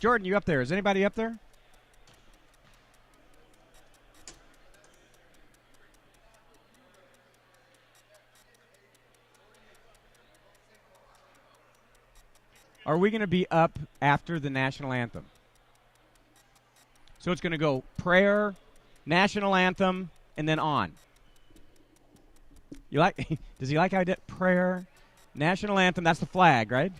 Jordan, you up there? Is anybody up there? Are we going to be up after the national anthem? So it's going to go prayer, national anthem, and then on. You like? Does he like how I did prayer, national anthem? That's the flag, right?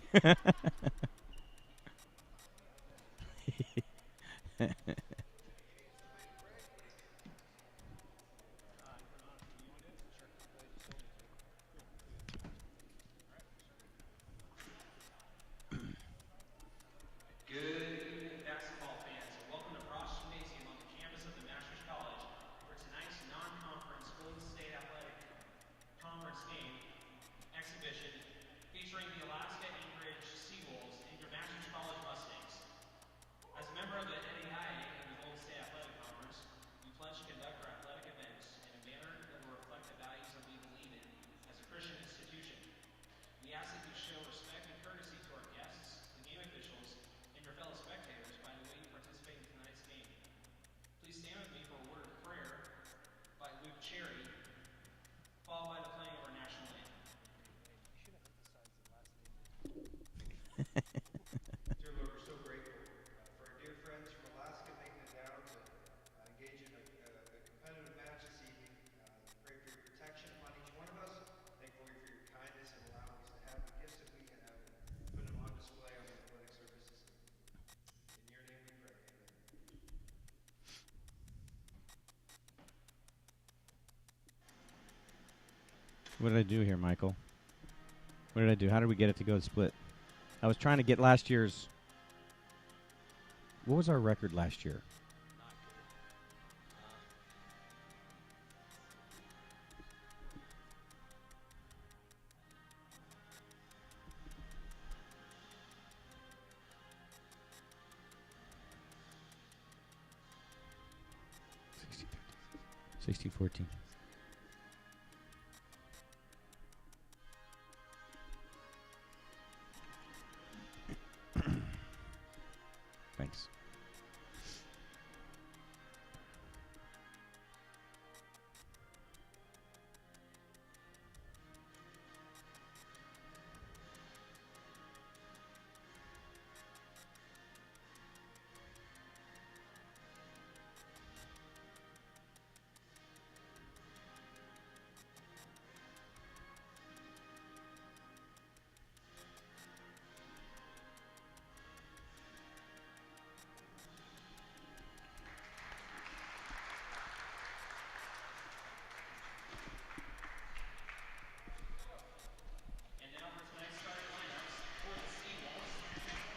Dear Lord, we're so grateful for our dear friends from Alaska making it down to engage in a competitive match this evening. Pray for your protection upon each one of us. Thankful for your kindness and allowing us to have the gifts that we can have and put them on display on the athletic surfaces. In your name we pray. Amen. What did I do here, Michael? What did I do? How did we get it to go split? I was trying to get last year's. What was our record last year? Not good. 16-14. Thanks.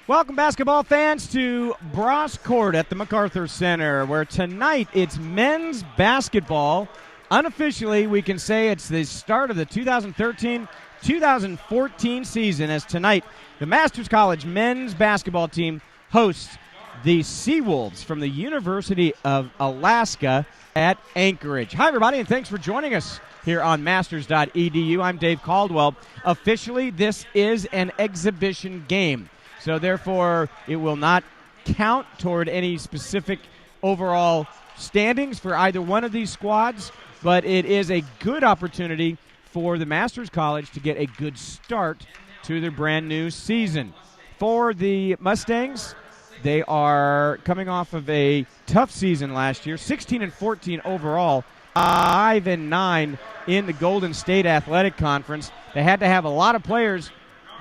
Welcome, basketball fans, to Bross Court at the MacArthur Center, where tonight it's men's basketball. Unofficially, we can say it's the start of the 2013-2014 season, as tonight the Masters College men's basketball team hosts the Seawolves from the University of Alaska at Anchorage. Hi, everybody, and thanks for joining us here on masters.edu. I'm Dave Caldwell. Officially, this is an exhibition game. So, therefore, it will not count toward any specific overall standings for either one of these squads, but it is a good opportunity for the Masters College to get a good start to their brand new season. For the Mustangs, they are coming off of a tough season last year, 16-14 overall, 5-9 in the Golden State Athletic Conference. They had to have a lot of players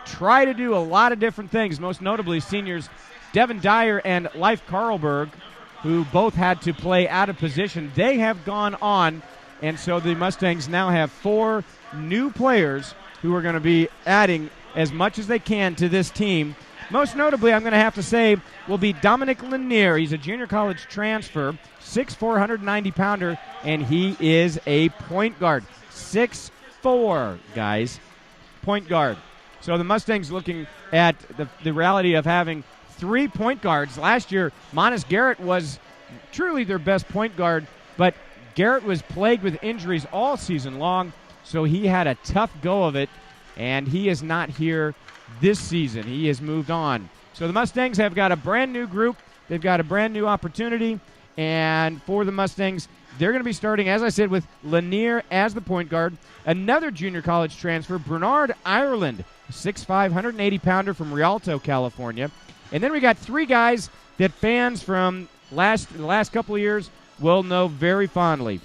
try to do a lot of different things, most notably seniors Devin Dyer and Leif Karlberg, who both had to play out of position. They have gone on, and so the Mustangs now have 4 new players who are going to be adding as much as they can to this team. Most notably, I'm going to have to say, will be Dominic Lanier. He's a junior college transfer, 6'4", 190-pounder, and he is a point guard. 6'4", guys, point guard. So the Mustangs looking at the reality of having 3 point guards. Last year, Monis Garrett was truly their best point guard, but Garrett was plagued with injuries all season long, so he had a tough go of it, and he is not here this season. He has moved on. So the Mustangs have got a brand new group. They've got a brand new opportunity. And for the Mustangs, they're going to be starting, as I said, with Lanier as the point guard. Another junior college transfer, Bernard Ireland, 6'5", 180-pounder from Rialto, California. And then we got three guys that fans from the last couple of years will know very fondly.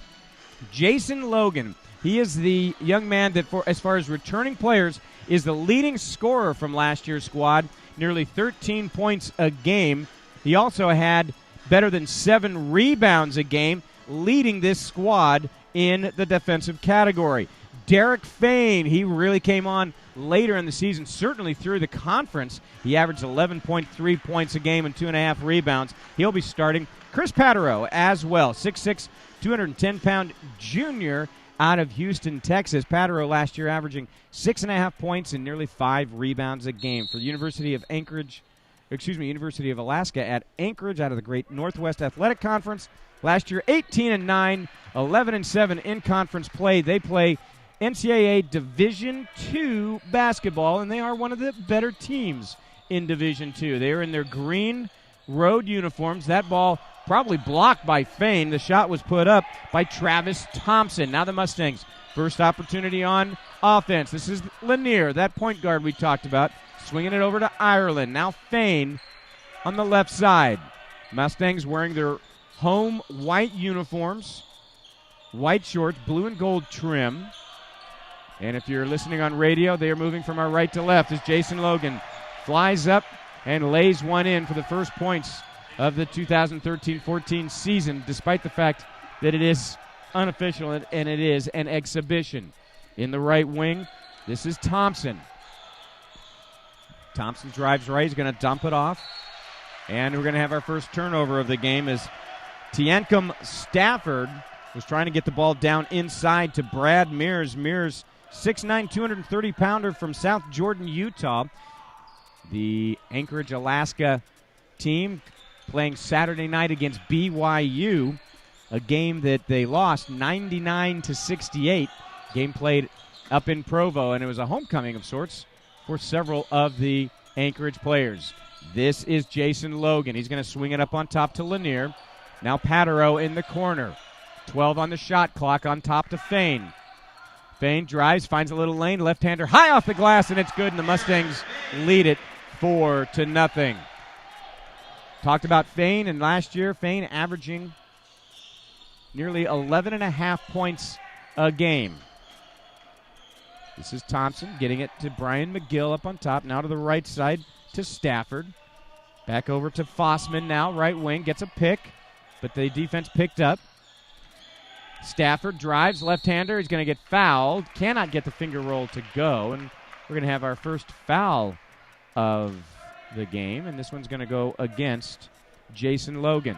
Jason Logan, he is the young man that, as far as returning players, is the leading scorer from last year's squad, nearly 13 points a game. He also had better than 7 rebounds a game, leading this squad in the defensive category. Derek Fain, he really came on later in the season, certainly through the conference. He averaged 11.3 points a game and 2.5 rebounds. He'll be starting. Chris Patero as well, 6'6", 210-pound junior out of Houston, Texas. Patero last year averaging 6.5 points and nearly 5 rebounds a game for the University of Alaska at Anchorage out of the Great Northwest Athletic Conference. Last year, 18-9, 11-7 in conference play. They play NCAA Division II basketball, and they are one of the better teams in Division II. They are in their green road uniforms. That ball probably blocked by Fain. The shot was put up by Travis Thompson. Now the Mustangs, first opportunity on offense. This is Lanier, that point guard we talked about, swinging it over to Ireland. Now Fain on the left side. Mustangs wearing their home white uniforms, white shorts, blue and gold trim. And if you're listening on radio, they are moving from our right to left as Jason Logan flies up and lays one in for the first points of the 2013-14 season, despite the fact that it is unofficial and it is an exhibition. In the right wing, this is Thompson. Thompson drives right. He's going to dump it off. And we're going to have our first turnover of the game as Tiancum Stafford was trying to get the ball down inside to Brad Mears. Mears, 6'9", 230-pounder from South Jordan, Utah. The Anchorage, Alaska team playing Saturday night against BYU, a game that they lost 99-68. Game played up in Provo, and it was a homecoming of sorts for several of the Anchorage players. This is Jason Logan. He's going to swing it up on top to Lanier. Now Patero in the corner. 12 on the shot clock, on top to Fain. Fain drives, finds a little lane, left-hander high off the glass, and it's good, and the Mustangs lead it 4-0. Talked about Fain, and last year Fain averaging nearly 11.5 points a game. This is Thompson getting it to Brian McGill up on top. Now to the right side to Stafford. Back over to Fossman now, right wing, gets a pick, but the defense picked up. Stafford drives, left-hander. He's going to get fouled. Cannot get the finger roll to go, and we're going to have our first foul of the game, and this one's going to go against Jason Logan.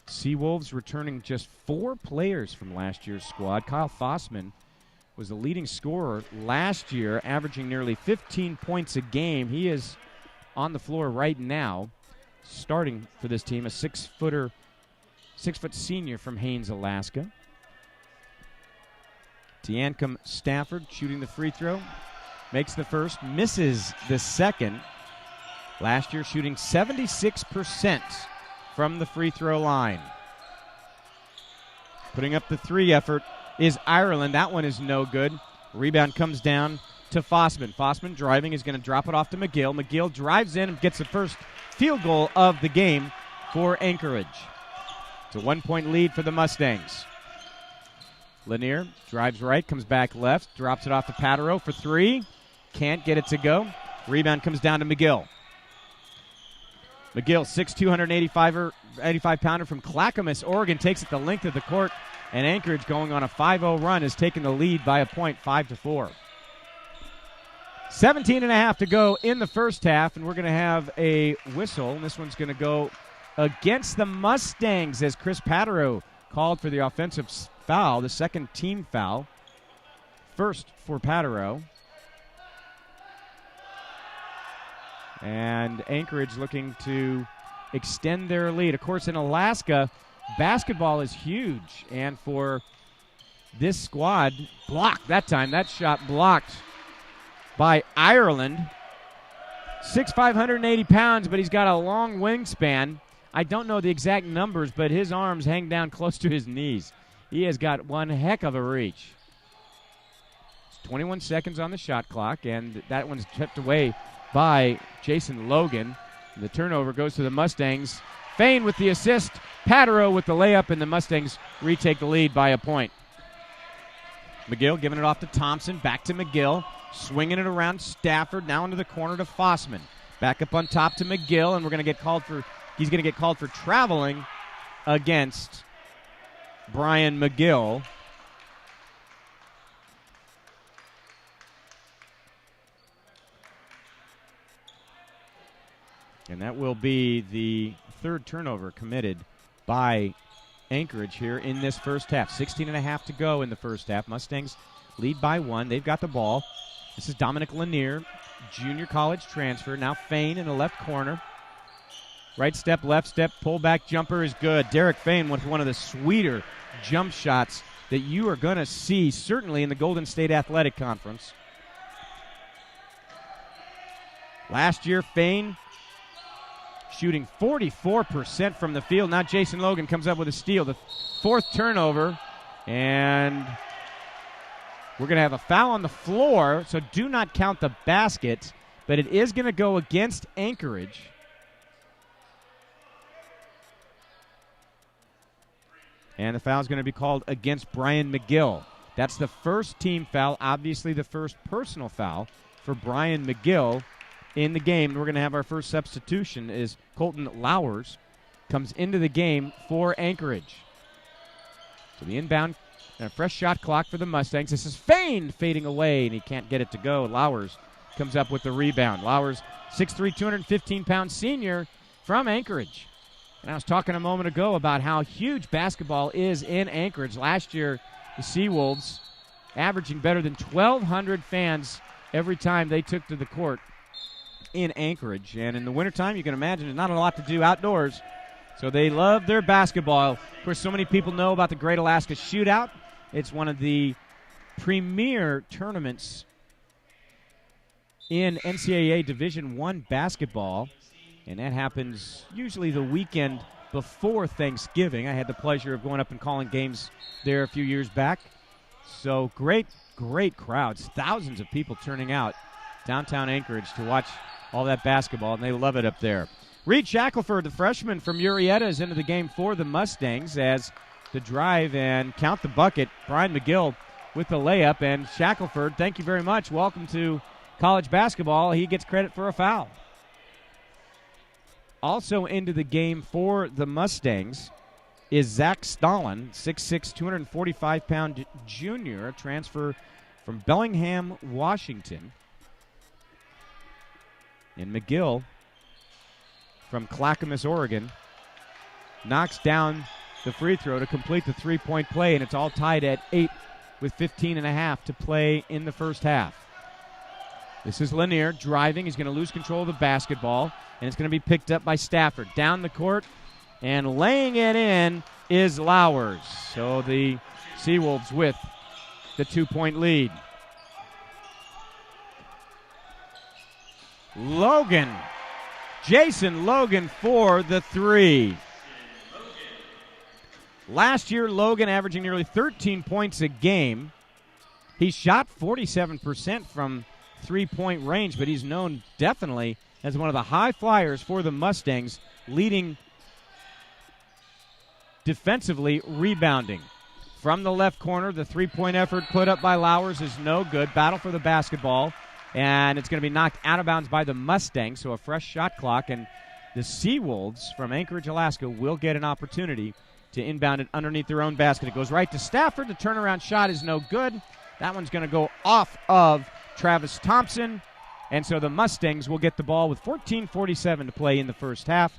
Seawolves returning just 4 players from last year's squad. Kyle Fossman was the leading scorer last year, averaging nearly 15 points a game. He is on the floor right now, starting for this team, a 6-foot senior from Haines, Alaska. Tiancum Stafford shooting the free throw, makes the first, misses the second. Last year shooting 76% from the free throw line. Putting up the 3 effort is Ireland. That one is no good. Rebound comes down to Fossman. Fossman driving is going to drop it off to McGill. McGill drives in and gets the first field goal of the game for Anchorage. It's a 1-point lead for the Mustangs. Lanier drives right, comes back left, drops it off to Patero for 3. Can't get it to go. Rebound comes down to McGill. McGill, 6'2", 285-pounder from Clackamas, Oregon, takes it the length of the court, and Anchorage, going on a 5-0 run, has taken the lead by a point, 5-4. 17.5 to go in the first half, and we're going to have a whistle, and this one's going to go against the Mustangs as Chris Patero called for the offensive foul, the second team foul. First for Patero. And Anchorage looking to extend their lead. Of course, in Alaska, basketball is huge. And for this squad blocked that time. That shot blocked by Ireland. 6'5", 180 pounds, but he's got a long wingspan. I don't know the exact numbers, but his arms hang down close to his knees. He has got one heck of a reach. It's 21 seconds on the shot clock, and that one's tipped away by Jason Logan. The turnover goes to the Mustangs. Fain with the assist. Patero with the layup, and the Mustangs retake the lead by a point. McGill giving it off to Thompson. Back to McGill. Swinging it around Stafford. Now into the corner to Fossman. Back up on top to McGill, and he's going to get called for traveling against Brian McGill. And that will be the third turnover committed by Anchorage here in this first half. 16.5 to go in the first half. Mustangs lead by 1. They've got the ball. This is Dominic Lanier, junior college transfer. Now Fain in the left corner. Right step, left step, pullback jumper is good. Derek Fain with one of the sweeter jump shots that you are going to see, certainly in the Golden State Athletic Conference. Last year, Fain shooting 44% from the field. Now Jason Logan comes up with a steal. The fourth turnover, and we're going to have a foul on the floor, so do not count the basket, but it is going to go against Anchorage. And the foul is going to be called against Brian McGill. That's the first team foul, obviously the first personal foul for Brian McGill in the game. We're going to have our first substitution is Colton Lowers comes into the game for Anchorage. So the inbound and a fresh shot clock for the Mustangs. This is Fain fading away, and he can't get it to go. Lowers comes up with the rebound. Lowers, 6'3", 215-pound senior from Anchorage. And I was talking a moment ago about how huge basketball is in Anchorage. Last year, the Seawolves averaging better than 1,200 fans every time they took to the court in Anchorage. And in the wintertime, you can imagine there's not a lot to do outdoors. So they love their basketball. Of course, so many people know about the Great Alaska Shootout. It's one of the premier tournaments in NCAA Division I basketball. And that happens usually the weekend before Thanksgiving. I had the pleasure of going up and calling games there a few years back. So great crowds. Thousands of people turning out downtown Anchorage to watch all that basketball, and they love it up there. Reed Shackelford, the freshman from Murrieta, is into the game for the Mustangs as the drive and count the bucket. Brian McGill with the layup, and Shackelford, thank you very much. Welcome to college basketball. He gets credit for a foul. Also into the game for the Mustangs is Zach Stalin, 6'6", 245-pound junior, a transfer from Bellingham, Washington. And McGill from Clackamas, Oregon, knocks down the free throw to complete the three-point play, and it's all tied at 8 with 15.5 to play in the first half. This is Lanier driving. He's going to lose control of the basketball, and it's going to be picked up by Stafford. Down the court, and laying it in is Lowers. So the Seawolves with the 2-point lead. Logan. Jason Logan for the three. Last year, Logan averaging nearly 13 points a game. He shot 47% from three-point range, but he's known definitely as one of the high flyers for the Mustangs, leading defensively, rebounding. From the left corner, the three-point effort put up by Lowers is no good. Battle for the basketball, and it's going to be knocked out of bounds by the Mustangs, so a fresh shot clock, and the Seawolves from Anchorage, Alaska will get an opportunity to inbound it underneath their own basket. It goes right to Stafford. The turnaround shot is no good. That one's going to go off of Travis Thompson, and so the Mustangs will get the ball with 14:47 to play in the first half,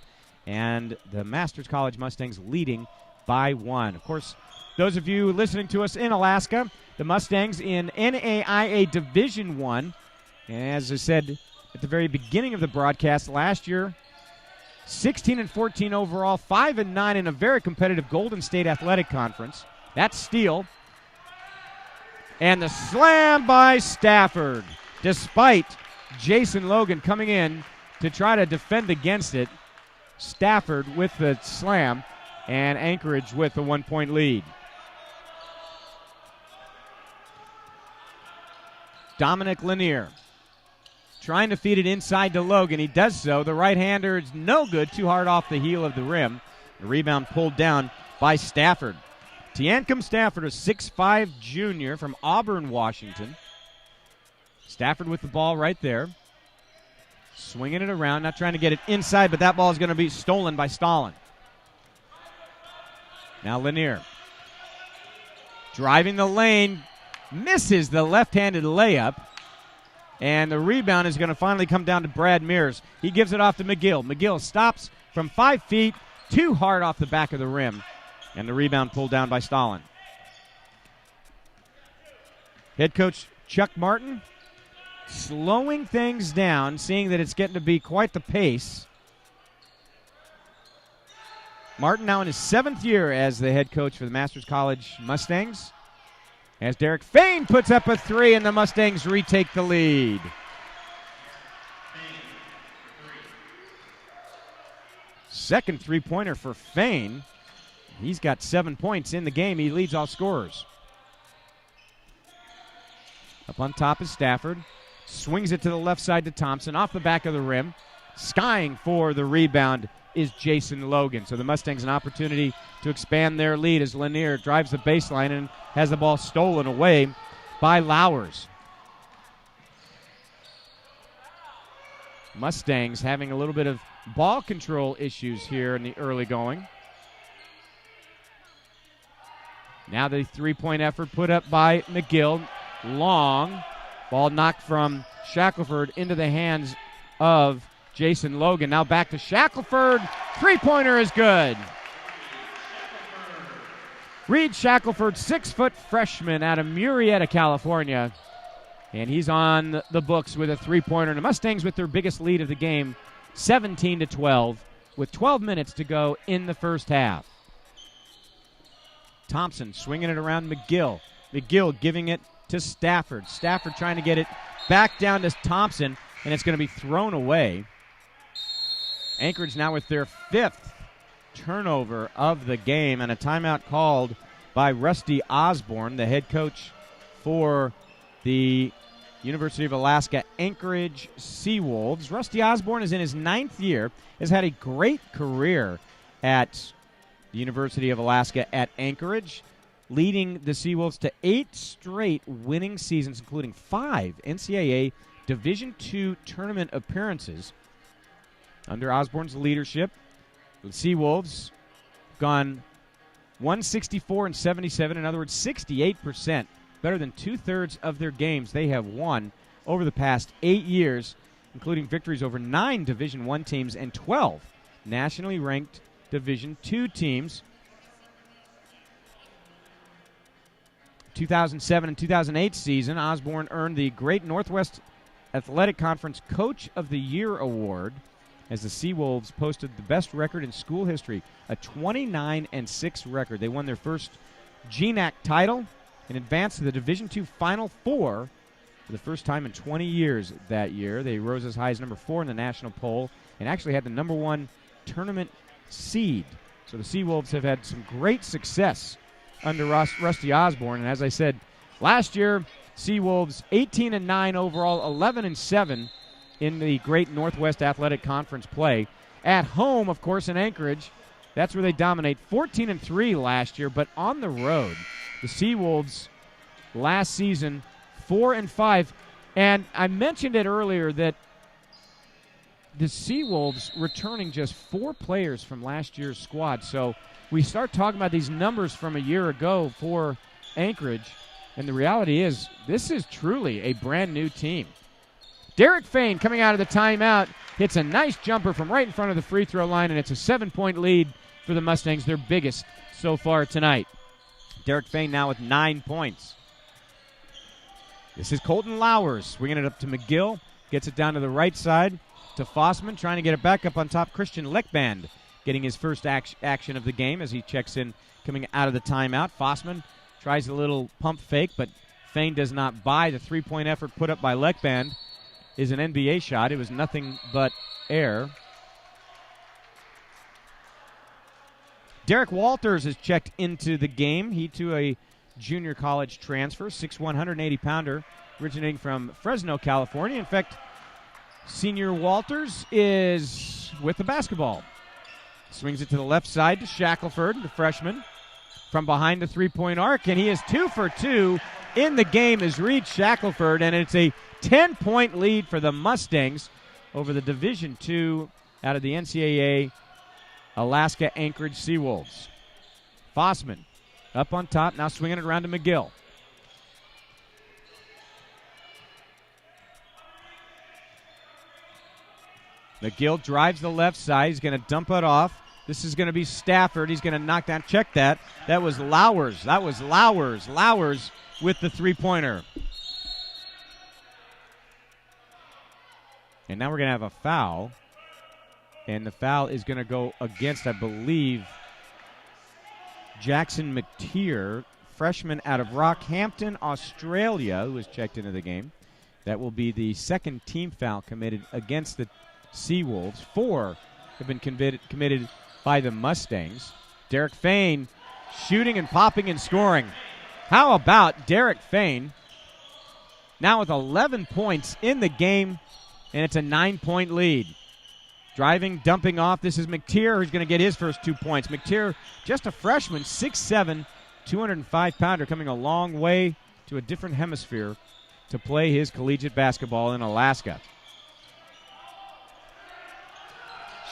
and the Masters College Mustangs leading by 1. Of course, those of you listening to us in Alaska, the Mustangs in NAIA Division I, as I said at the very beginning of the broadcast, last year 16-14 overall, 5-9 in a very competitive Golden State Athletic Conference. That's Steele. And the slam by Stafford. Despite Jason Logan coming in to try to defend against it, Stafford with the slam, and Anchorage with the 1-point lead. Dominic Lanier trying to feed it inside to Logan. He does so. The right-hander is no good, too hard off the heel of the rim. The rebound pulled down by Stafford. Tiancum Stafford, a 6'5 junior from Auburn, Washington. Stafford with the ball right there. Swinging it around, not trying to get it inside, but that ball is going to be stolen by Stalin. Now Lanier driving the lane, misses the left-handed layup, and the rebound is going to finally come down to Brad Mears. He gives it off to McGill. McGill stops from 5 feet, too hard off the back of the rim, and the rebound pulled down by Stalin. Head coach Chuck Martin slowing things down, seeing that it's getting to be quite the pace. Martin now in his 7th year as the head coach for the Masters College Mustangs. As Derek Fain puts up a 3 and the Mustangs retake the lead. Second three-pointer for Fain. He's got 7 points in the game. He leads all scorers. Up on top is Stafford. Swings it to the left side to Thompson, off the back of the rim. Skying for the rebound is Jason Logan. So the Mustangs an opportunity to expand their lead as Lanier drives the baseline and has the ball stolen away by Lowers. Mustangs having a little bit of ball control issues here in the early going. Now the three-point effort put up by McGill. Long. Ball knocked from Shackelford into the hands of Jason Logan. Now back to Shackelford. Three-pointer is good. Reed Shackelford, 6-foot freshman out of Murrieta, California. And he's on the books with a three-pointer. And the Mustangs with their biggest lead of the game, 17-12, with 12 minutes to go in the first half. Thompson swinging it around McGill. McGill giving it to Stafford. Stafford trying to get it back down to Thompson, and it's going to be thrown away. Anchorage now with their 5th turnover of the game, and a timeout called by Rusty Osborne, the head coach for the University of Alaska Anchorage Seawolves. Rusty Osborne is in his 9th year, has had a great career at the University of Alaska at Anchorage, leading the Seawolves to 8 straight winning seasons, including 5 NCAA Division II tournament appearances. Under Osborne's leadership, the Seawolves gone 164-77, in other words, 68%, better than 2/3 of their games they have won over the past 8 years, including victories over 9 Division I teams and 12 nationally ranked Division II teams. 2007 and 2008 season, Osborne earned the Great Northwest Athletic Conference Coach of the Year award as the Seawolves posted the best record in school history, a 29-6 record. They won their first GNAC title and advanced to the Division II Final Four for the first time in 20 years that year. They rose as high as number 4 in the national poll and actually had the number 1 tournament seed. So the Seawolves have had some great success under Rusty Osborne. And as I said, last year, Seawolves 18-9 overall, 11-7 in the Great Northwest Athletic Conference play. At home, of course, in Anchorage, that's where they dominate. 14-3 last year, but on the road, the Seawolves last season 4-5. And I mentioned it earlier that the Seawolves returning just 4 players from last year's squad. So we start talking about these numbers from a year ago for Anchorage, and the reality is this is truly a brand new team. Derek Fain coming out of the timeout hits a nice jumper from right in front of the free throw line, and it's a 7-point lead for the Mustangs, their biggest so far tonight. Derek Fain now with 9 points. This is Colton Lowers swinging it up to McGill, gets it down to the right side to Fossman, trying to get it back up on top. Christian Leckband getting his first action of the game as he checks in coming out of the timeout. Fossman tries a little pump fake, but Fane does not buy. The three-point effort put up by Leckband is an NBA shot. It was nothing but air. Derek Walters has checked into the game. He, too, a junior college transfer, 6'1", 180-pounder, originating from Fresno, California. In fact, senior Walters is with the basketball. Swings it to the left side to Shackelford, the freshman, from behind the three-point arc, and he is 2 for 2 in the game as Reed Shackelford, and it's a 10-point lead for the Mustangs over the Division II out of the NCAA Alaska Anchorage Seawolves. Fossman up on top, now swinging it around to McGill. McGill drives the left side. He's going to dump it off. This is going to be Stafford. He's going to knock down. Check that. That was Lowers. Lowers with the three-pointer. And now we're going to have a foul. And the foul is going to go against, I believe, Jackson McTeer, freshman out of Rockhampton, Australia, who was checked into the game. That will be the second team foul committed against the Seawolves. 4 have been committed by the Mustangs. Derek Fane shooting and popping and scoring. How about Derek Fane now with 11 points in the game, and it's a 9-point lead. Driving, dumping off. This is McTeer who's going to get his first 2 points. McTeer, just a freshman, 6'7", 205-pounder, coming a long way to a different hemisphere to play his collegiate basketball in Alaska.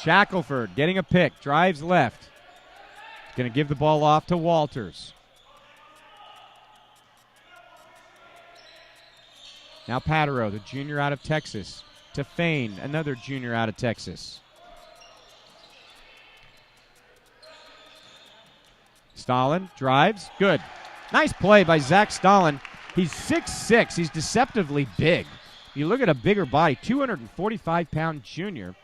Shackelford getting a pick, drives left. He's going to give the ball off to Walters. Now Patero, the junior out of Texas, to Fane, another junior out of Texas. Stalin drives, good. Nice play by Zach Stalin. He's 6'6", he's deceptively big. You look at a bigger body, 245-pound junior.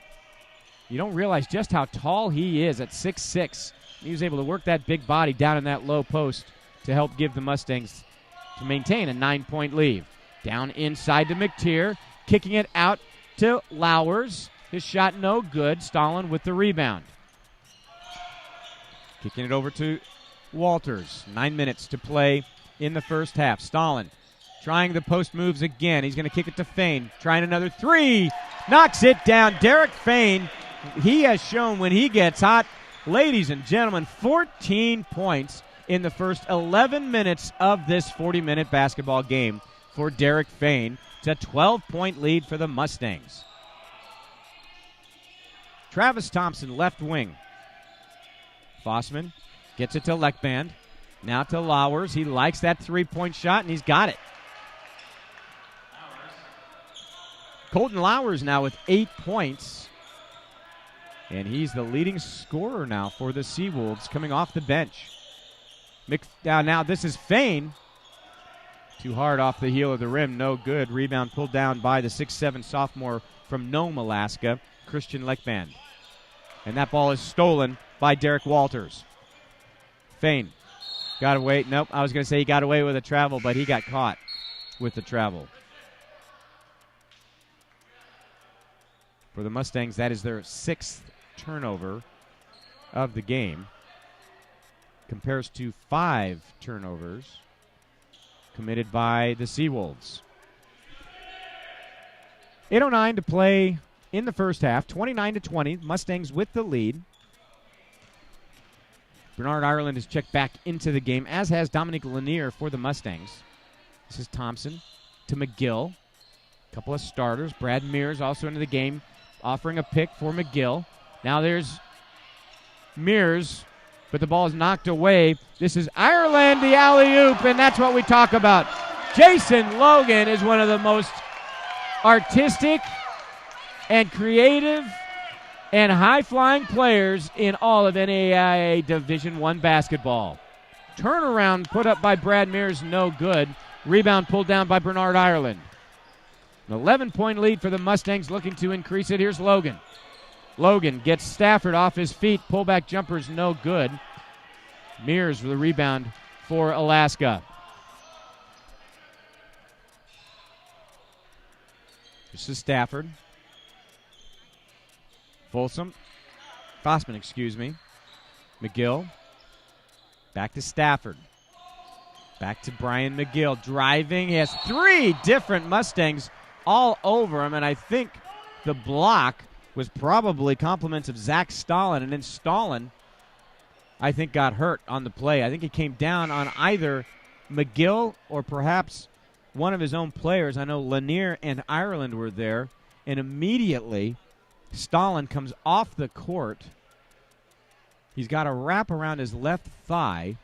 You don't realize just how tall he is at 6'6". He was able to work that big body down in that low post to help give the Mustangs to maintain a 9-point lead. Down inside to McTeer, kicking it out to Lowers. His shot no good. Stalin with the rebound. Kicking it over to Walters. 9 minutes to play in the first half. Stalin trying the post moves again. He's going to kick it to Fane. Trying another three. Knocks it down. Derek Fane, he has shown when he gets hot. Ladies and gentlemen, 14 points in the first 11 minutes of this 40-minute basketball game for Derek Fane. It's a 12-point lead for the Mustangs. Travis Thompson, left wing. Fossman gets it to Leckband. Now to Lowers. He likes that three-point shot, and he's got it. Colton Lowers now with 8 points. And he's the leading scorer now for the Seawolves coming off the bench. Now this is Fane. Too hard off the heel of the rim. No good. Rebound pulled down by the 6'7" sophomore from Nome, Alaska, Christian Leckband. And that ball is stolen by Derek Walters. Fane got away. Nope, I was going to say he got away with a travel, but he got caught with the travel. For the Mustangs, that is their 6th turnover of the game. Compares to 5 turnovers committed by the Seawolves. 8:09 to play in the first half. 29-20. Mustangs with the lead. Bernard Ireland has checked back into the game, as has Dominique Lanier for the Mustangs. This is Thompson to McGill. A couple of starters. Brad Mears also into the game, offering a pick for McGill. Now there's Mears, but the ball is knocked away. This is Ireland, the alley-oop, and that's what we talk about. Jason Logan is one of the most artistic and creative and high-flying players in all of NAIA Division I basketball. Turnaround put up by Brad Mears, no good. Rebound pulled down by Bernard Ireland. An 11-point lead for the Mustangs, looking to increase it. Here's Logan. Logan gets Stafford off his feet. Pullback jumper's no good. Mears with the rebound for Alaska. This is Stafford. Fossman, excuse me. McGill. Back to Stafford. Back to Brian McGill. Driving. He has 3 different Mustangs all over him, and I think the block was probably compliments of Zach Stalin, and then Stalin, I think, got hurt on the play. I think he came down on either McGill or perhaps one of his own players. I know Lanier and Ireland were there, and immediately Stalin comes off the court. He's got a wrap around his left thigh.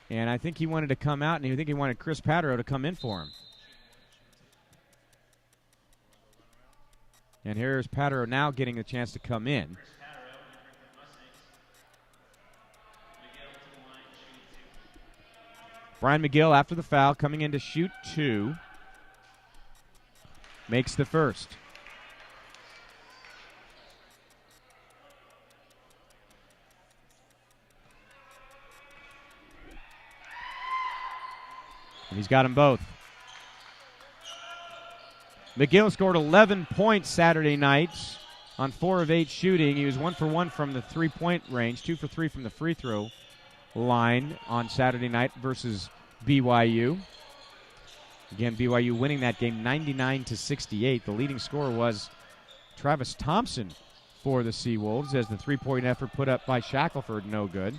And I think he wanted to come out, and I think he wanted Chris Patero to come in for him. And here's Patero now getting a chance to come in. Brian McGill, after the foul, coming in to shoot 2. Makes the first. And he's got them both. McGill scored 11 points Saturday night on 4 of 8 shooting. He was 1 for 1 from the 3-point range, 2 for 3 from the free throw line on Saturday night versus BYU. Again, BYU winning that game 99-68. The leading scorer was Travis Thompson for the Seawolves as the 3-point effort put up by Shackelford, no good.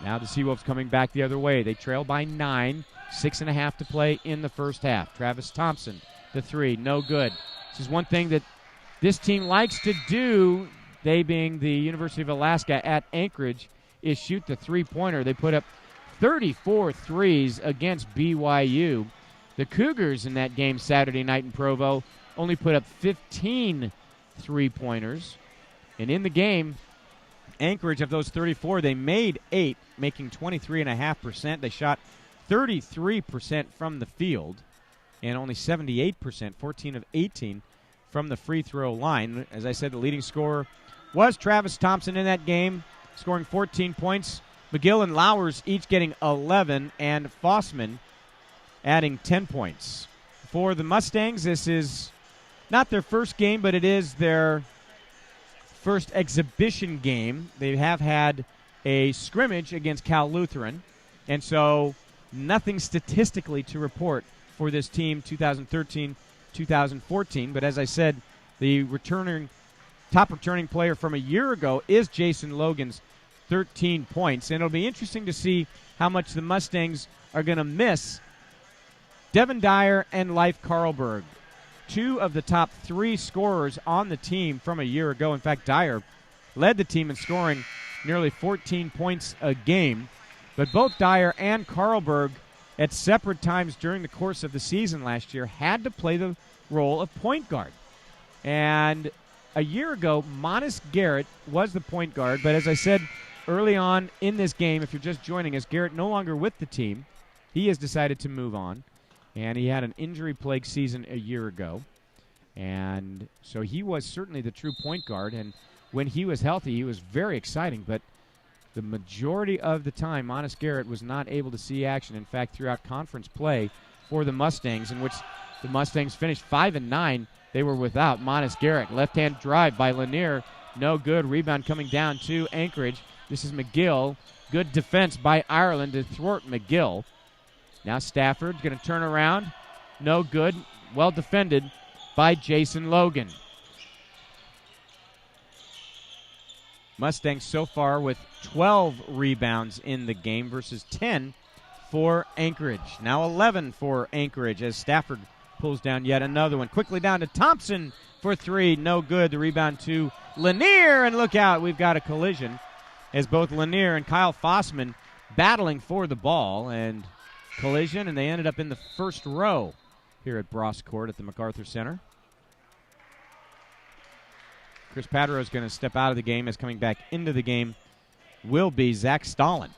Now the Seawolves coming back the other way. They trail by 9, 6.5 to play in the first half. Travis Thompson, the 3, no good. This is one thing that this team likes to do, they being the University of Alaska at Anchorage, is shoot the 3-pointer. They put up 34 threes against BYU. The Cougars in that game Saturday night in Provo only put up 15 3-pointers. And in the game, Anchorage, of those 34, they made 8, making 23.5%. They shot 33% from the field and only 78%, 14 of 18 from the free throw line. As I said, the leading scorer was Travis Thompson in that game, scoring 14 points. McGill and Lowers each getting 11, and Fossman adding 10 points. For the Mustangs, this is not their first game, but it is their first exhibition game. They have had a scrimmage against Cal Lutheran, and so nothing statistically to report for this team 2013-2014. But as I said, the top returning player from a year ago is Jason Logan's 13 points, and it'll be interesting to see how much the Mustangs are going to miss Devin Dyer and Leif Karlberg, 2 of the top 3 scorers on the team from a year ago. In fact, Dyer led the team in scoring nearly 14 points a game. But both Dyer and Karlberg, at separate times during the course of the season last year, had to play the role of point guard. And a year ago, Monis Garrett was the point guard. But as I said early on in this game, if you're just joining us, Garrett no longer with the team. He has decided to move on. And he had an injury-plagued season a year ago. And so he was certainly the true point guard. And when he was healthy, he was very exciting. But the majority of the time, Monis Garrett was not able to see action. In fact, throughout conference play for the Mustangs, in which the Mustangs finished 5-9, they were without Monis Garrett. Left-hand drive by Lanier. No good. Rebound coming down to Anchorage. This is McGill. Good defense by Ireland to thwart McGill. Now Stafford going to turn around. No good. Well defended by Jason Logan. Mustangs so far with 12 rebounds in the game versus 10 for Anchorage. Now 11 for Anchorage as Stafford pulls down yet another one. Quickly down to Thompson for 3. No good. The rebound to Lanier. And look out. We've got a collision as both Lanier and Kyle Fossman battling for the ball. And collision, and they ended up in the first row here at Bross Court at the MacArthur Center. Chris Patero is going to step out of the game, as coming back into the game will be Zach Stalin.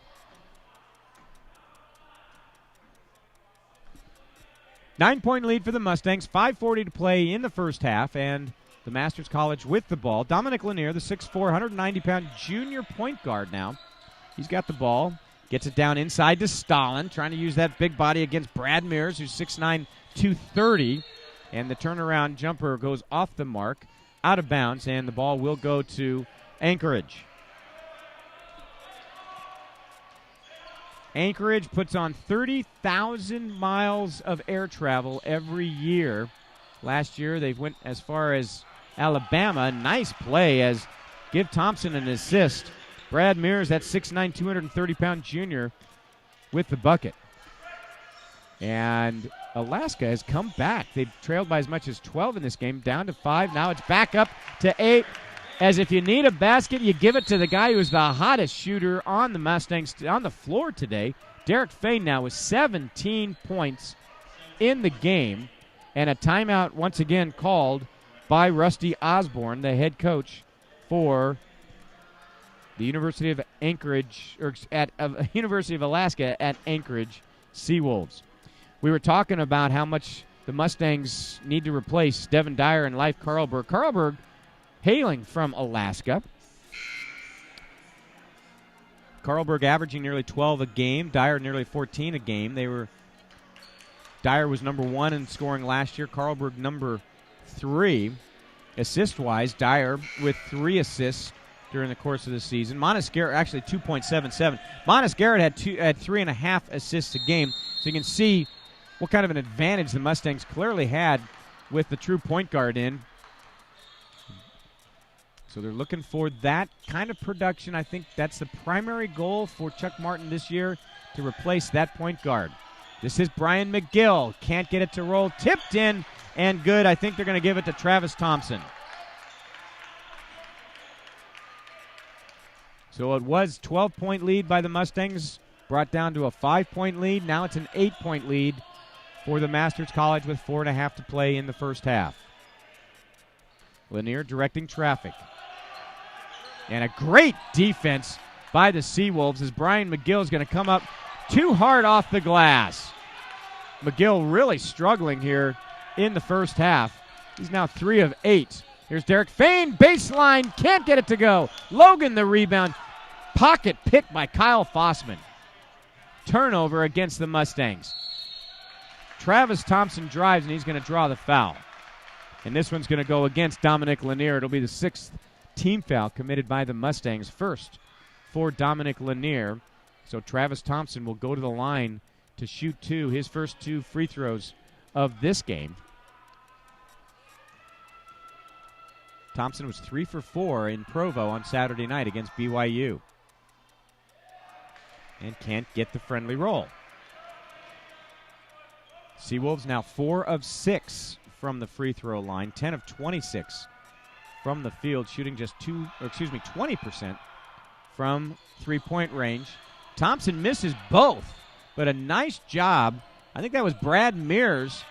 Nine-point lead for the Mustangs, 5:40 to play in the first half, and the Masters College with the ball. Dominic Lanier, the 6'4", 190-pound junior point guard now. He's got the ball. Gets it down inside to Stalin, trying to use that big body against Brad Mears, who's 6'9", 230. And the turnaround jumper goes off the mark, out of bounds, and the ball will go to Anchorage. Anchorage puts on 30,000 miles of air travel every year. Last year they went as far as Alabama. Nice play as give Thompson an assist. Brad Mears, that 6'9", 230-pound junior, with the bucket. And Alaska has come back. They've trailed by as much as 12 in this game, down to 5. Now it's back up to 8. As if you need a basket, you give it to the guy who's the hottest shooter on the Mustangs on the floor today. Derek Fain now with 17 points in the game. And a timeout once again called by Rusty Osborne, the head coach for the University of Anchorage, or University of Alaska at Anchorage Seawolves. We were talking about how much the Mustangs need to replace Devin Dyer and Leif Karlberg. Karlberg, hailing from Alaska. Karlberg averaging nearly 12 a game. Dyer nearly 14 a game. Dyer was number 1 in scoring last year. Karlberg number 3 assist-wise. Dyer with 3 assists during the course of the season. Montesgarrett actually 2.77. Montesgarrett had 3.5 assists a game. So you can see what kind of an advantage the Mustangs clearly had with the true point guard in. So they're looking for that kind of production. I think that's the primary goal for Chuck Martin this year, to replace that point guard. This is Brian McGill. Can't get it to roll. Tipped in and good. I think they're going to give it to Travis Thompson. So it was 12-point lead by the Mustangs, brought down to a 5-point lead. Now it's an 8-point lead for the Masters College with 4.5 to play in the first half. Lanier directing traffic. And a great defense by the Seawolves as Brian McGill is going to come up too hard off the glass. McGill really struggling here in the first half. He's now 3 of 8. Here's Derek Fain, baseline, can't get it to go. Logan the rebound. Pocket pick by Kyle Fossman. Turnover against the Mustangs. Travis Thompson drives, and he's going to draw the foul. And this one's going to go against Dominic Lanier. It'll be the 6th team foul committed by the Mustangs. First for Dominic Lanier. So Travis Thompson will go to the line to shoot 2, his first 2 free throws of this game. Thompson was 3 for 4 in Provo on Saturday night against BYU. And can't get the friendly roll. Seawolves now 4 of 6 from the free throw line, 10 of 26 from the field, shooting just 20% from three-point range. Thompson misses both, but a nice job. I think that was Brad Mears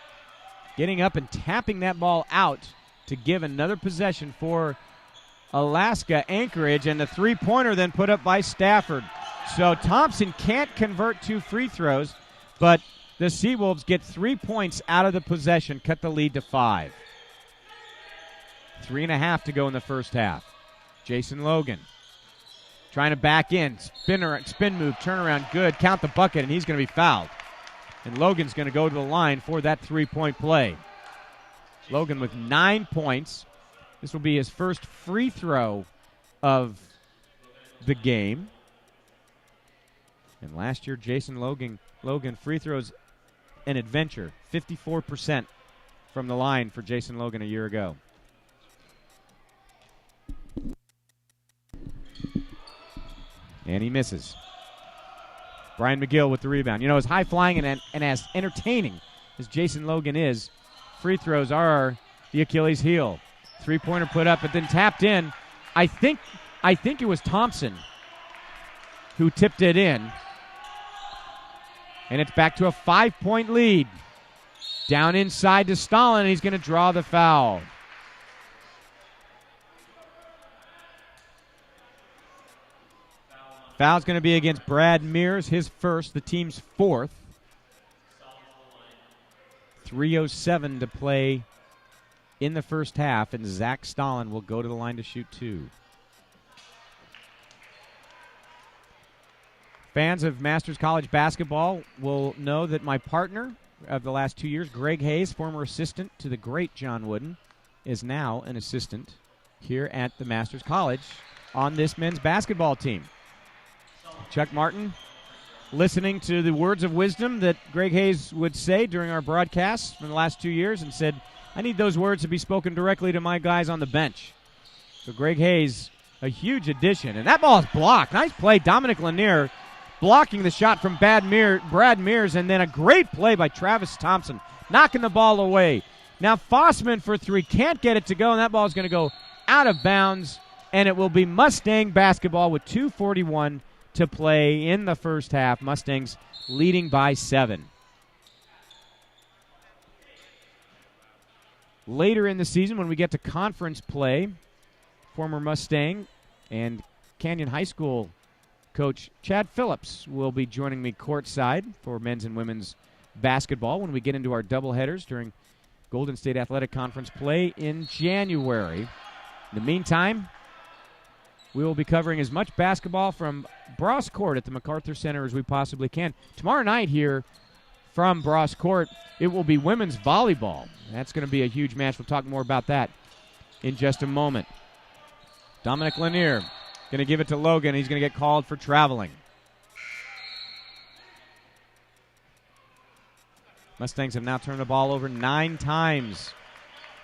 getting up and tapping that ball out to give another possession for Alaska Anchorage, and the three-pointer then put up by Stafford. So Thompson can't convert 2 free throws, but the Seawolves get 3 points out of the possession, cut the lead to 5. 3.5 to go in the first half. Jason Logan trying to back in. Spin move, turnaround, good. Count the bucket, and he's going to be fouled. And Logan's going to go to the line for that 3-point play. Logan with 9 points. This will be his first free throw of the game. And last year, Jason Logan free throws an adventure. 54% from the line for Jason Logan a year ago. And he misses. Brian McGill with the rebound. You know, as high-flying and as entertaining as Jason Logan is, free throws are the Achilles heel. Three-pointer put up, but then tapped in. I think it was Thompson who tipped it in. And it's back to a 5-point lead. Down inside to Stalin, and he's going to draw the foul. Foul's going to be against Brad Mears, his first, the team's 4th. 3:07 to play in the first half, and Zach Stalin will go to the line to shoot 2. Fans of Masters College basketball will know that my partner of the last 2 years, Greg Hayes, former assistant to the great John Wooden, is now an assistant here at the Masters College on this men's basketball team. Chuck Martin, listening to the words of wisdom that Greg Hayes would say during our broadcasts from the last 2 years, and said, I need those words to be spoken directly to my guys on the bench. So Greg Hayes, a huge addition. And that ball is blocked. Nice play. Dominic Lanier blocking the shot from Brad Mears, and then a great play by Travis Thompson, knocking the ball away. Now Fossman for three, can't get it to go, and that ball is going to go out of bounds, and it will be Mustang basketball with 2:41 to play in the first half. Mustangs leading by 7. Later in the season, when we get to conference play, former Mustang and Canyon High School coach Chad Phillips will be joining me courtside for men's and women's basketball when we get into our doubleheaders during Golden State Athletic Conference play in January. In the meantime, we will be covering as much basketball from Bross Court at the MacArthur Center as we possibly can. Tomorrow night here from Bross Court, it will be women's volleyball. That's going to be a huge match. We'll talk more about that in just a moment. Dominic Lanier going to give it to Logan. He's going to get called for traveling. Mustangs have now turned the ball over 9 times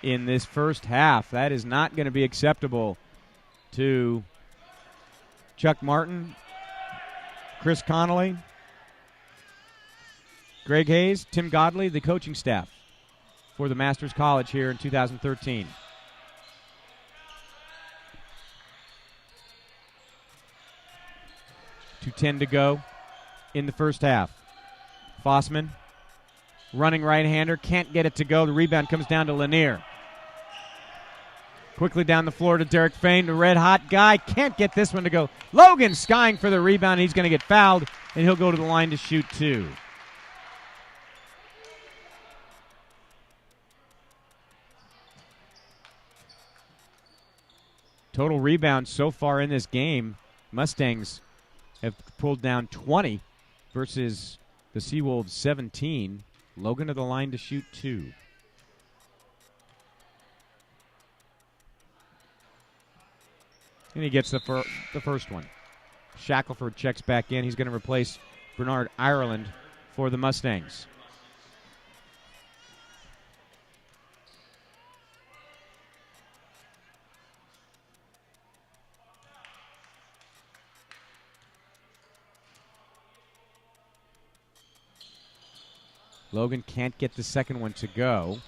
in this first half. That is not going to be acceptable to Chuck Martin, Chris Connolly, Greg Hayes, Tim Godley, the coaching staff for the Masters College here in 2013. .210 to go in the first half. Fossman, running right-hander, can't get it to go. The rebound comes down to Lanier. Quickly down the floor to Derek Fain, the red-hot guy. Can't get this one to go. Logan skying for the rebound. He's going to get fouled, and he'll go to the line to shoot 2. Total rebounds so far in this game, Mustangs have pulled down 20 versus the Seawolves 17. Logan to the line to shoot 2. And he gets the first one. Shackelford checks back in. He's going to replace Bernard Ireland for the Mustangs. Logan can't get the second one to go.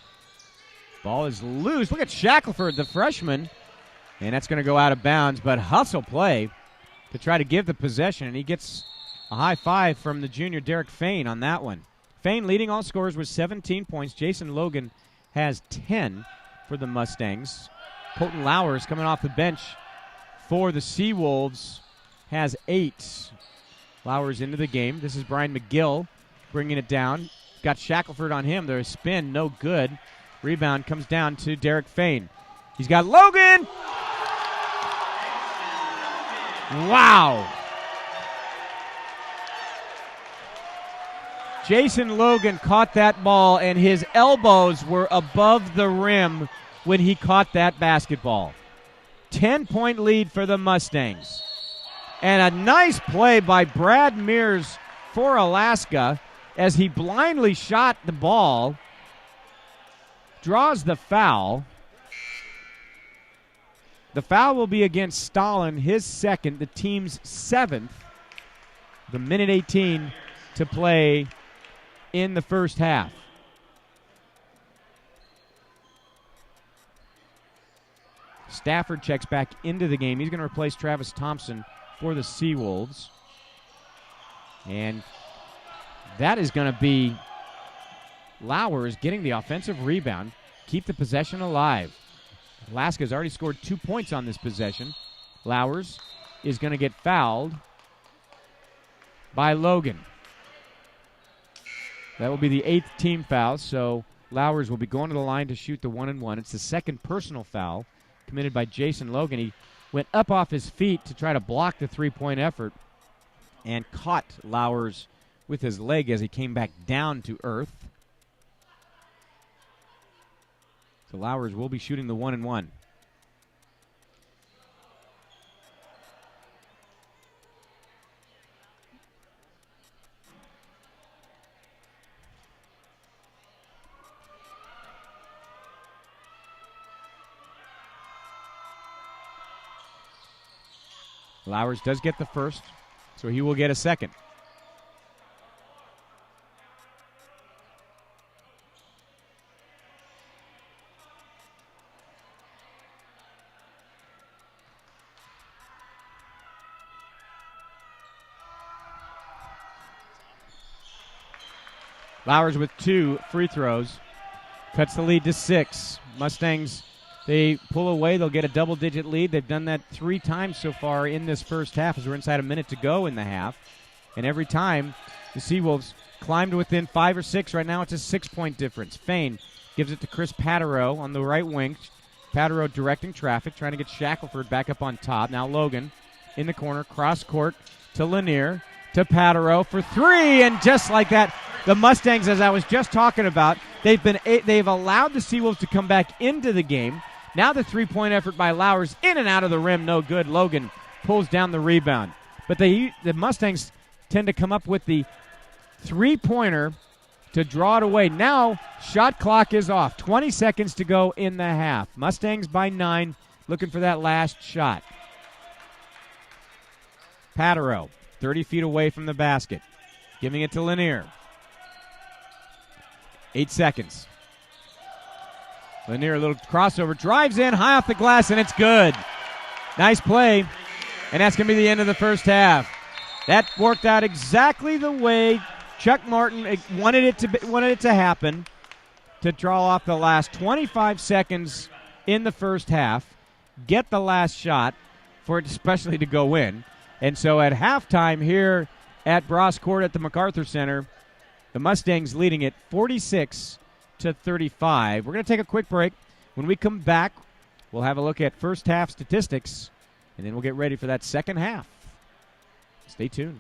Ball is loose. Look at Shackelford, the freshman. And that's going to go out of bounds, but hustle play to try to give the possession, and he gets a high five from the junior Derek Fain on that one. Fain leading all scorers with 17 points. Jason Logan has 10 for the Mustangs. Colton Lowers coming off the bench for the Seawolves has 8. Lowers into the game. This is Brian McGill bringing it down. Got Shackelford on him. There's a spin, no good. Rebound comes down to Derek Fain. He's got Logan. Wow. Jason Logan caught that ball, and his elbows were above the rim when he caught that basketball. 10-point lead for the Mustangs. And a nice play by Brad Mears for Alaska as he blindly shot the ball, draws the foul. The foul will be against Stalin, his second, the team's 7th. The minute 18 to play in the first half. Stafford checks back into the game. He's going to replace Travis Thompson for the Seawolves. And that is going to be Lowers getting the offensive rebound, keep the possession alive. Alaska's already scored 2 points on this possession. Lowers is going to get fouled by Logan. That will be the 8th team foul, so Lowers will be going to the line to shoot the 1-and-1. It's the second personal foul committed by Jason Logan. He went up off his feet to try to block the three-point effort and caught Lowers with his leg as he came back down to earth. So Lowers will be shooting the 1-and-1. Lowers does get the first, so he will get a second. Lowers with 2 free throws. Cuts the lead to 6. Mustangs, they pull away. They'll get a double-digit lead. They've done that 3 times so far in this first half as we're inside a minute to go in the half. And every time, the Seawolves climbed within 5 or 6. Right now it's a 6-point difference. Fain gives it to Chris Patereau on the right wing. Patereau directing traffic, trying to get Shackelford back up on top. Now Logan in the corner, cross-court to Lanier, to Patereau for 3. And just like that, the Mustangs, as I was just talking about, they've allowed the Seawolves to come back into the game. Now the 3-point effort by Lowers, in and out of the rim, no good. Logan pulls down the rebound. But the Mustangs tend to come up with the 3-pointer to draw it away. Now, shot clock is off. 20 seconds to go in the half. Mustangs by 9, looking for that last shot. Patereau, 30 feet away from the basket, giving it to Lanier. 8 seconds. Lanier, a little crossover, drives in, high off the glass, and it's good. Nice play, and that's going to be the end of the first half. That worked out exactly the way Chuck Martin wanted it to happen, to draw off the last 25 seconds in the first half, get the last shot for it especially to go in. And so at halftime here at Bross Court at the MacArthur Center, the Mustangs leading it 46-35. We're going to take a quick break. When we come back, we'll have a look at first half statistics, and then we'll get ready for that second half. Stay tuned.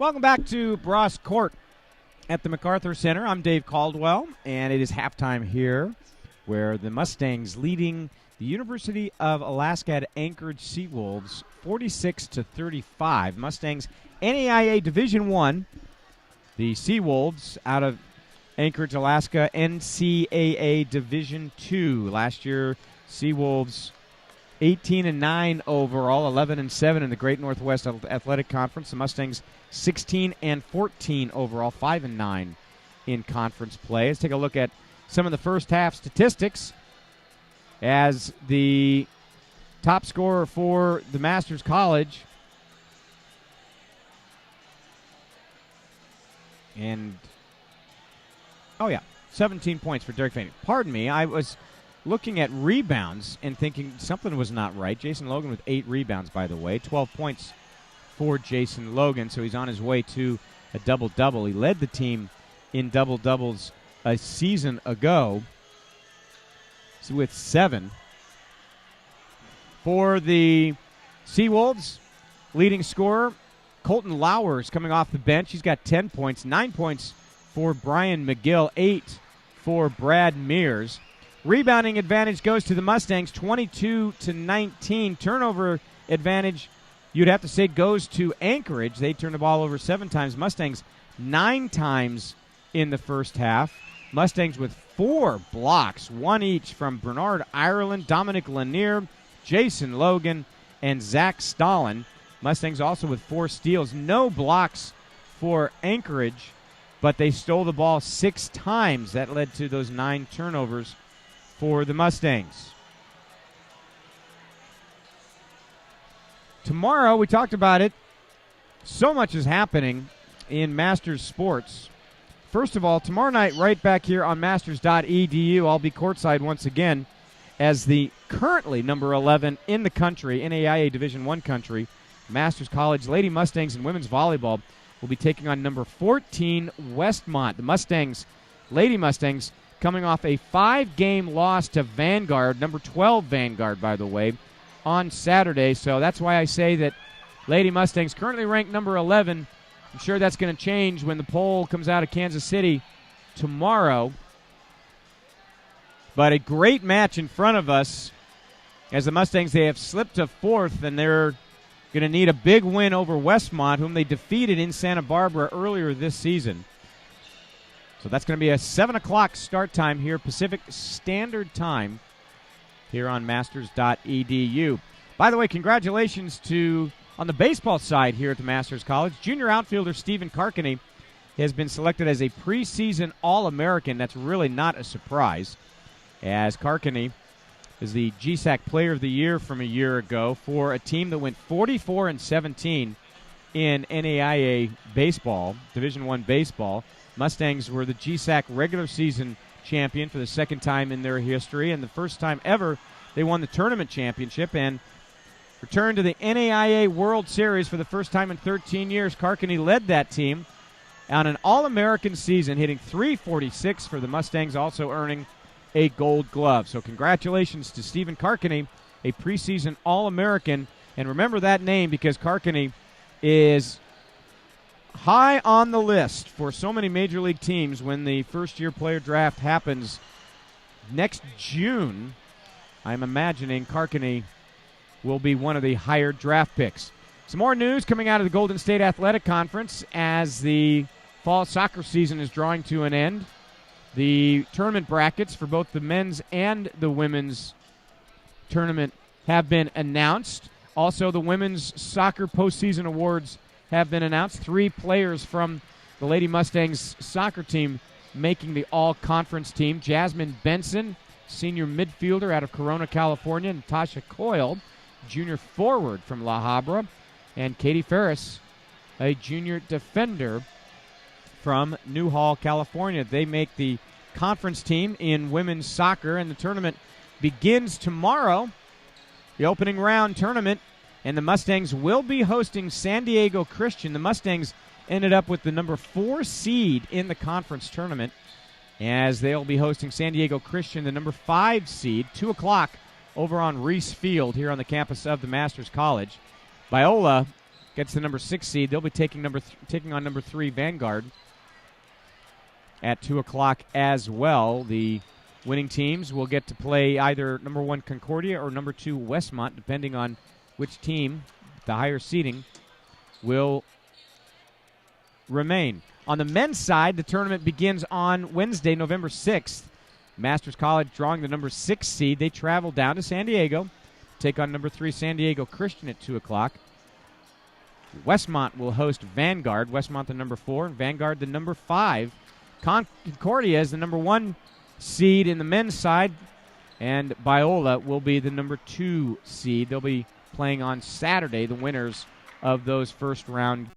Welcome back to Bross Court at the MacArthur Center. I'm Dave Caldwell, and it is halftime here where the Mustangs leading the University of Alaska at Anchorage Seawolves 46-35. Mustangs NAIA Division I. The Seawolves out of Anchorage, Alaska, NCAA Division II. Last year, Seawolves 18-9 overall, 11-7 in the Great Northwest Athletic Conference. The Mustangs 16-14 overall, 5-9 in conference play. Let's take a look at some of the first half statistics as the top scorer for the Masters College. And, 17 points for Derek Fanning. Pardon me, I was looking at rebounds and thinking something was not right. Jason Logan with 8 rebounds, by the way. 12 points for Jason Logan, so he's on his way to a double-double. He led the team in double-doubles a season ago with 7. For the Seawolves, leading scorer, Colton Lowers coming off the bench. He's got 10 points, 9 points for Brian McGill, 8 for Brad Mears. Rebounding advantage goes to the Mustangs, 22-19. Turnover advantage, you'd have to say, goes to Anchorage. They turned the ball over 7 times. Mustangs 9 times in the first half. Mustangs with 4 blocks, 1 each from Bernard Ireland, Dominic Lanier, Jason Logan, and Zach Stalin. Mustangs also with 4 steals. No blocks for Anchorage, but they stole the ball 6 times. That led to those 9 turnovers for the Mustangs. Tomorrow, we talked about it, so much is happening in Masters sports. First of all, tomorrow night, right back here on masters.edu, I'll be courtside once again as the currently number 11 in the country, NAIA Division I country, Masters College Lady Mustangs and women's volleyball will be taking on number 14 Westmont. The Mustangs, Lady Mustangs, coming off a 5-game loss to Vanguard, number 12 Vanguard, by the way, on Saturday. So that's why I say that Lady Mustangs currently ranked number 11. I'm sure that's going to change when the poll comes out of Kansas City tomorrow. But a great match in front of us as the Mustangs, they have slipped to 4th, and they're going to need a big win over Westmont, whom they defeated in Santa Barbara earlier this season. So that's going to be a 7 o'clock start time here, Pacific Standard Time, here on masters.edu. By the way, congratulations to, on the baseball side here at the Masters College, junior outfielder Stephen Karkany has been selected as a preseason All-American. That's really not a surprise, as Karkany is the GSAC Player of the Year from a year ago for a team that went 44-17 in NAIA baseball, Division I baseball. Mustangs were the GSAC regular season champion for the second time in their history, and the first time ever they won the tournament championship and returned to the NAIA World Series for the first time in 13 years. Karkany led that team on an All-American season, hitting .346 for the Mustangs, also earning a Gold Glove. So congratulations to Stephen Karkany, a preseason All-American. And remember that name because Karkany is high on the list for so many major league teams when the first-year player draft happens next June. I'm imagining Karkany will be one of the higher draft picks. Some more news coming out of the Golden State Athletic Conference as the fall soccer season is drawing to an end. The tournament brackets for both the men's and the women's tournament have been announced. Also, the women's soccer postseason awards have been announced. 3 players from the Lady Mustangs soccer team making the all-conference team. Jasmine Benson, senior midfielder out of Corona, California. Natasha Coyle, junior forward from La Habra. And Katie Ferris, a junior defender from Newhall, California. They make the conference team in women's soccer, and the tournament begins tomorrow. The opening round tournament, and the Mustangs will be hosting San Diego Christian. The Mustangs ended up with the number 4 seed in the conference tournament, as they'll be hosting San Diego Christian, the number 5 seed, 2 o'clock over on Reese Field here on the campus of the Masters College. Biola gets the number 6 seed. They'll be taking on number 3 Vanguard at 2 o'clock as well. The winning teams will get to play either number 1 Concordia or number 2 Westmont, depending on which team, the higher seeding, will remain. On the men's side, the tournament begins on Wednesday, November 6th. Masters College drawing the number 6 seed. They travel down to San Diego, take on number 3 San Diego Christian at 2 o'clock. Westmont will host Vanguard. Westmont the number 4 and Vanguard the number 5. Concordia is the number 1 seed in the men's side, and Biola will be the number 2 seed. They'll be playing on Saturday, the winners of those first round